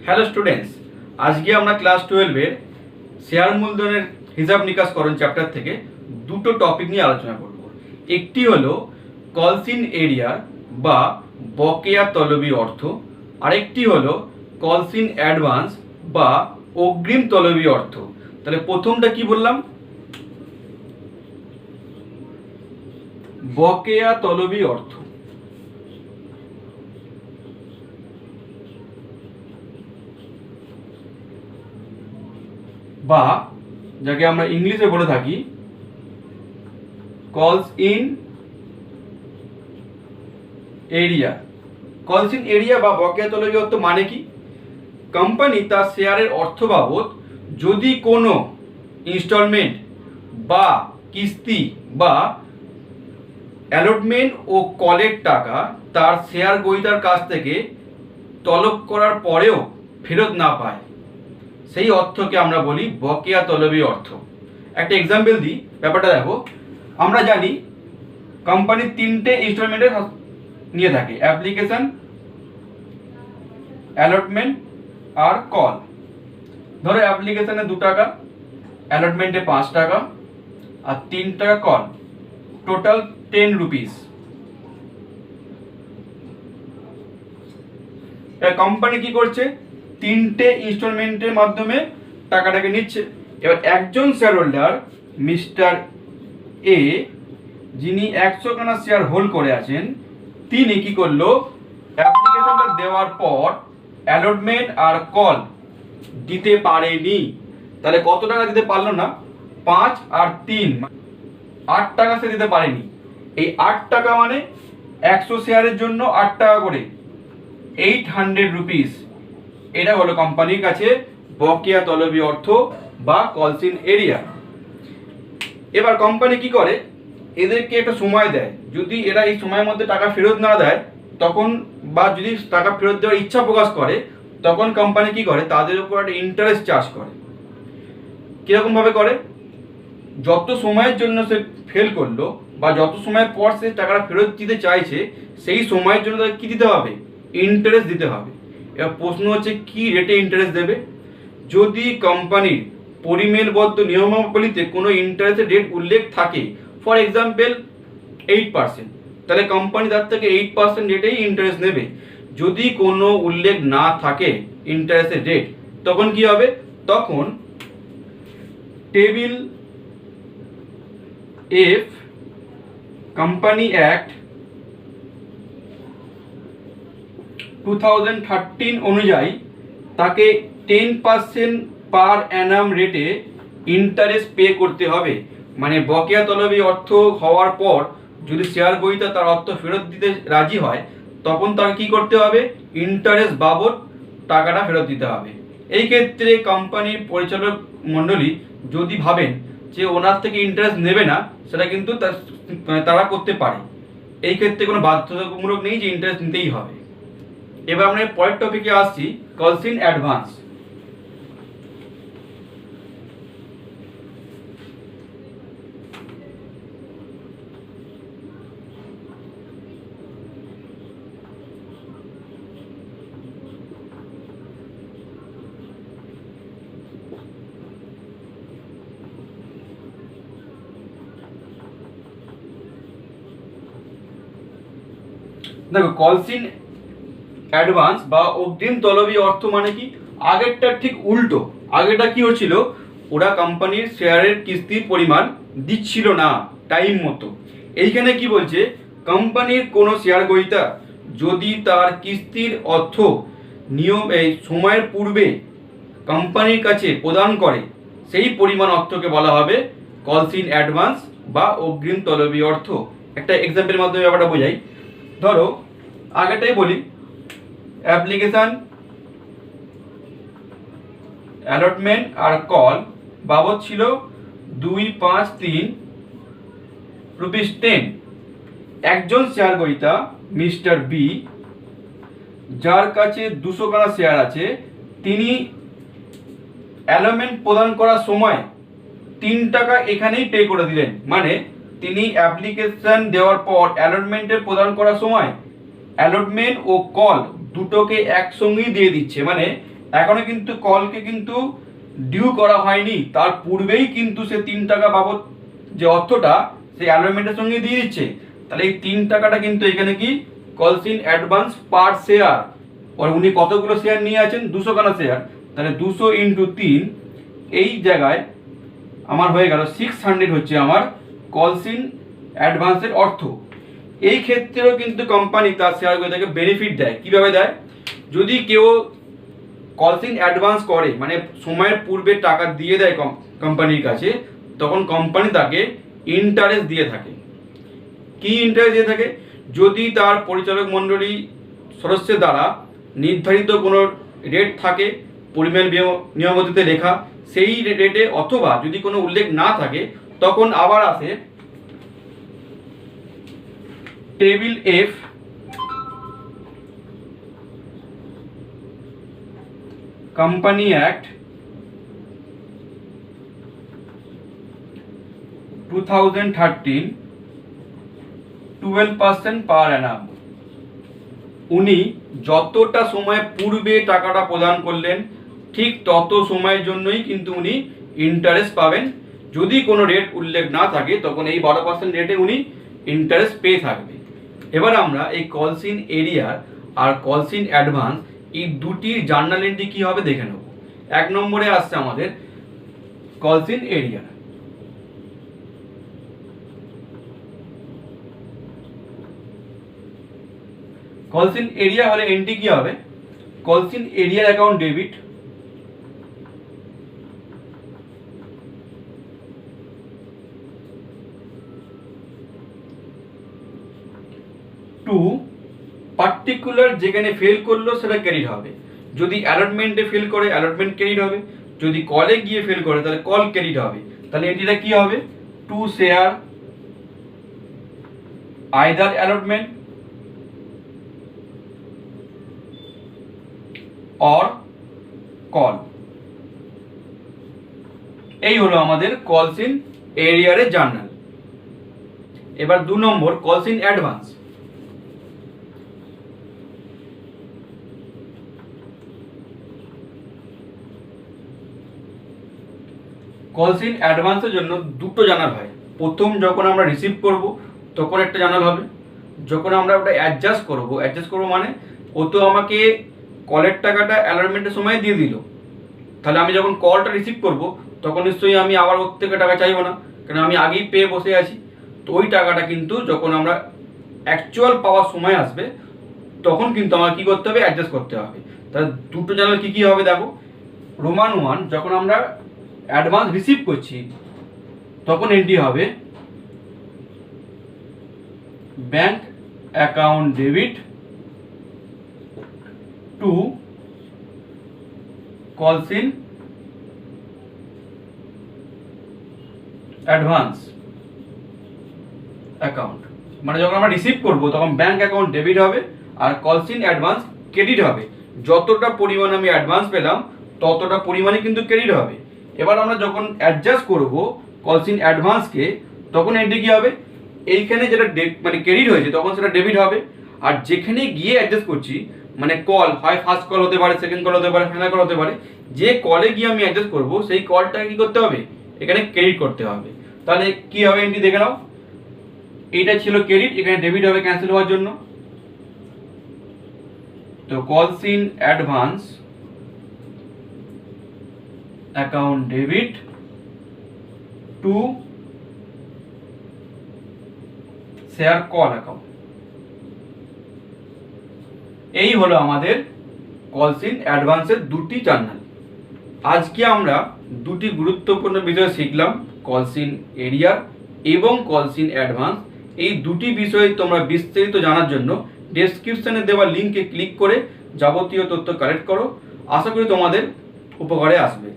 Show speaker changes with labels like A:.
A: Hello students, আজকে আমরা class 12-এর share মূলধনের হিসাব নিকাশকরণ চ্যাপ্টার থেকে দুটো টপিক নিয়ে আলোচনা করব। একটি হলো কলস-ইন এরিয়া বা বকেয়া তলবি অর্থ, আরেকটি হলো কলস-ইন অ্যাডভান্স বা অগ্রিম তলবি অর্থ। তাহলে প্রথমটা কি বললাম? বকেয়া তলবি অর্থ বা যাকে আমরা ইংলিশে বলে থাকি কলস ইন এরিয়া। কলস ইন এরিয়া বা বকেয়া তলবি অর্থ মানে কি? কোম্পানি তার শেয়ারের অর্থ বাবদ যদি কোনো ইনস্টলমেন্ট বা কিস্তি বা অ্যালটমেন্ট ও কলের টাকা তার শেয়ার গ্রহীতার কাছ থেকে তলব করার পরেও ফেরত না পায়, সেই অর্থকে আমরা বলি বকেয়া তলবি অর্থ। একটা এক্সাম্পল দিই, ব্যাপারটা দেখো। আমরা জানি কোম্পানি তিনটে ইনস্টলমেন্টের নিয়ে থাকে: অ্যাপ্লিকেশন, অ্যালটমেন্ট আর কল। ধরো অ্যাপ্লিকেশনে 2 টাকা, অ্যালটমেন্টে 5 টাকা আর 3 টাকা কল, টোটাল 10 রুপিস। কোম্পানি কি করছে? তিনটে ইনস্টলমেন্টের মাধ্যমে টাকাটাকে নিচ্ছে। এবার একজন শেয়ার হোল্ডার মিস্টার এ, যিনি 100 খানা শেয়ার হোল্ড করে আছেন, তিনি কি করলো? অ্যাপ্লিকেশনটা দেওয়ার পর অ্যালটমেন্ট আর কল দিতে পারেনি। তাহলে কত টাকা দিতে পারলো না? 5 আর 3 8 টাকা সে দিতে পারেনি। এই 8 টাকা মানে 100 শেয়ারের জন্য 8 টাকা করে, 800 রুপিস। এটা হলো কোম্পানির কাছে বকেয়া তলবি অর্থ বা কলস-ইন এরিয়া। এবার কোম্পানি কি করে? এদেরকে একটা সময় দেয়। যদি এরা এই সময়ের মধ্যে টাকা ফেরত না দেয় তখন, বা যদি টাকা ফেরত দেওয়ার ইচ্ছা প্রকাশ করে, তখন কোম্পানি কি করে? তাদের উপর একটা ইন্টারেস্ট চার্জ করে। কিরকম ভাবে করে? যত সময়ের জন্য সে ফেল করলো বা যত সময়ের পর সে টাকাটা ফেরত দিতে চাইছে, সেই সময়ের জন্য তাকে কি দিতে হবে? ইন্টারেস্ট দিতে হবে। এবার প্রশ্ন হচ্ছে কি রেটে ইন্টারেস্ট দেবে? যদি কোম্পানির পরিমেলবদ্ধ নিয়মাবলীতে কোনো ইন্টারেস্টের রেট উল্লেখ থাকে, ফর এক্সাম্পল 8%, তাহলে কোম্পানি তার থেকে 8% রেটেই ইন্টারেস্ট নেবে। যদি কোনো উল্লেখ না থাকে ইন্টারেস্টের রেট, তখন কি হবে? তখন টেবিল এফ কোম্পানি অ্যাক্ট 2013 অনুযায়ী তাকে 10% পার অ্যানাম রেটে ইন্টারেস্ট পে করতে হবে। মানে বকেয়া তলবি অর্থ হওয়ার পর যদি শেয়ার গ্রহীতা তার অর্থ ফেরত দিতে রাজি হয়, তখন তাকে কি করতে হবে? ইন্টারেস্ট বাবদ টাকাটা ফেরত দিতে হবে। এই ক্ষেত্রে কোম্পানির পরিচালক মণ্ডলী যদি ভাবেন যে ওনার থেকে ইন্টারেস্ট নেবে না, সেটা কিন্তু তারা করতে পারে। এই ক্ষেত্রে কোনো বাধ্যতামূলক নেই যে ইন্টারেস্ট নিতেই হবে। এবার আমরা পরের টপিকে আসছি, কলস-ইন অ্যাডভান্স। দেখো, কলস-ইন অ্যাডভান্স বা অগ্রিম তলবি অর্থ মানে কি? আগেরটার ঠিক উল্টো। আগেরটা কি হচ্ছিল? ওরা কোম্পানির শেয়ারের কিস্তির পরিমাণ দিচ্ছিল না টাইম মতো। এইখানে কি বলছে? কোম্পানির কোনো শেয়ার গ্রহীতা যদি তার কিস্তির অর্থ সময়ের পূর্বে কোম্পানির কাছে প্রদান করে, সেই পরিমাণ অর্থকে বলা হবে কলস-ইন অ্যাডভান্স বা অগ্রিম তলবি অর্থ। একটা এক্সাম্পলের মাধ্যমে ব্যাপারটা বোঝাই। ধরো আগেটাই বলি, অ্যাপ্লিকেশন, অ্যালটমেন্ট আর কল বাবদ ছিল 253 রুপিস 10। একজন শেয়ার গ্রহীতা মিস্টার বি, যার কাছে 200 খানা শেয়ার আছে, তিনি অ্যালটমেন্ট প্রদান করার সময় 3 টাকা এখানেই পে করে দিলেন। মানে তিনি অ্যাপ্লিকেশন দেওয়ার পর অ্যালটমেন্টের প্রদান করার সময় অ্যালটমেন্ট ও কল দুটোকে একসঙ্গেই দিয়ে দিচ্ছে। মানে এখনো কিন্তু কলকে কিন্তু ডিউ করা হয়নি, তার পূর্বেই কিন্তু সে 3 টাকা বাবদ যে অর্থটা সেই অ্যালটমেন্টের সঙ্গে দিয়ে দিচ্ছে। তাহলে এই 3 টাকাটা কিন্তু এখানে কি কলস ইন অ্যাডভান্স পার শেয়ার, আর উনি কতগুলো শেয়ার নিয়ে আছেন 200 খানা শেয়ার, তাহলে 200 × 3 এই জায়গায় আমার হয়ে গেল 600 হচ্ছে আমার কলস ইন অ্যাডভান্সের অর্থ। এই ক্ষেত্রেও কিন্তু কোম্পানি তার শেয়ারগুলো থেকে বেনিফিট দেয়। কীভাবে দেয়? যদি কেউ কলস ইন অ্যাডভান্স করে মানে সময়ের পূর্বে টাকা দিয়ে দেয় কোম্পানির কাছে, তখন কোম্পানি তাকে ইন্টারেস্ট দিয়ে থাকে। কি ইন্টারেস্ট দিয়ে থাকে? যদি তার পরিচালক মণ্ডলী সদস্যের দ্বারা নির্ধারিত কোনো রেট থাকে পরিমাণ নিয়মাবলীতে লেখা, সেই রেটে, অথবা যদি কোনো উল্লেখ না থাকে, তখন আবার আসে টেবিল এফ, কোম্পানি অ্যাক্ট 2013, 12% পার অ্যানাম। উনি যতটা সময় পূর্বে টাকাটা প্রদান করলেন ঠিক তত সময়ের জন্যই কিন্তু উনি ইন্টারেস্ট পাবেন। যদি কোনো রেট উল্লেখ না থাকে তখন এই 12% রেটে উনি ইন্টারেস্ট পেয়ে থাকবে। এবার আমরা এই কলস ইন এরিয়ার আর কলস ইন অ্যাডভান্স এই দুটির জার্নাল এন্ট্রি কী হবে দেখে নেব। 1 নম্বরে আসছে আমাদের কলস ইন এরিয়া। কলস ইন এরিয়া হলে এন্ট্রি কি হবে? কলস ইন এরিয়ার অ্যাকাউন্ট ডেবিট টু পার্টিকুলার, যেখানে ফেল করলো সেটা ক্রেডিট হবে। যদি অ্যালটমেন্টে ফেল করে অ্যালটমেন্ট ক্রেডিট হবে, যদি কলে গিয়ে ফেল করে তাহলে কল ক্রেডিট হবে। তাহলে এন্ট্রিটা কি হবে? To share either allotment or call. এই হলো আমাদের কলস ইন এরিয়ারের জার্নাল। এবার 2 নম্বর কলস ইন অ্যাডভান্স। কলস ইন অ্যাডভান্সের জন্য দুটো জার্নাল হয়। প্রথম যখন আমরা রিসিভ করব তখন একটা জার্নাল হবে, যখন আমরা ওটা অ্যাডজাস্ট করব মানে ও তো আমাকে কলের টাকাটা অ্যালটমেন্টের সময় দিয়ে দিল, তাহলে আমি যখন কলটা রিসিভ করব তখন নিশ্চয়ই আমি আবার ওর থেকে টাকা চাইবো না, কারণ আমি আগেই পেয়ে বসে আছি। তো ওই টাকাটা কিন্তু যখন আমরা অ্যাকচুয়াল পাওয়ার সময় আসবে তখন কিন্তু আমার কী করতে হবে? অ্যাডজাস্ট করতে হবে। তাহলে দুটো জার্নাল কী কী হবে দেখো। রোমান 1, যখন আমরা অ্যাডভান্স রিসিভ করছি তখন এন্ট্রি হবে ব্যাংক অ্যাকাউন্ট ডেবিট টু কলস ইন অ্যাডভান্স অ্যাকাউন্ট। মানে যখন আমরা রিসিভ করব তখন ব্যাংক অ্যাকাউন্ট ডেবিট হবে আর কলস ইন অ্যাডভান্স ক্রেডিট হবে। যতটা পরিমাণ আমি অ্যাডভান্স পেলাম ততটা পরিমাণে কিন্তু ক্রেডিট হবে। এবার আমরা যখন অ্যাডজাস্ট করব কলস ইন অ্যাডভান্সকে তখন এন্ট্রি কী হবে? এইখানে যেটা মানে ক্রেডিট হয়েছে তখন সেটা ডেবিট হবে। আর যেখানে গিয়ে অ্যাডজাস্ট করছি মানে কল হয় ফার্স্ট কল হতে পারে, সেকেন্ড কল হতে পারে, ফাইনাল কল হতে পারে, যে কলে গিয়ে আমি অ্যাডজাস্ট করব সেই কলটাকে কী করতে হবে? এখানে ক্রেডিট করতে হবে। তাহলে কী হবে এন্ট্রি দেখে নাও। এইটা ছিল ক্রেডিট, এখানে ডেবিট হবে ক্যান্সেল হওয়ার জন্য। তো কলস in advance account debit to share call account. এই হলো আমাদের কলস ইন অ্যাডভান্সের দুটি জার্নাল। আজকে আমরা দুটি গুরুত্বপূর্ণ বিষয় শিখলাম, কলস ইন এরিয়া এবং কলস ইন অ্যাডভান্স। এই দুটি বিষয় তোমরা বিস্তারিত জানার জন্য ডেসক্রিপশনে দেওয়া লিঙ্কে ক্লিক করে যাবতীয় তথ্য কালেক্ট করো। আশা করি তোমাদের উপকারে আসবে।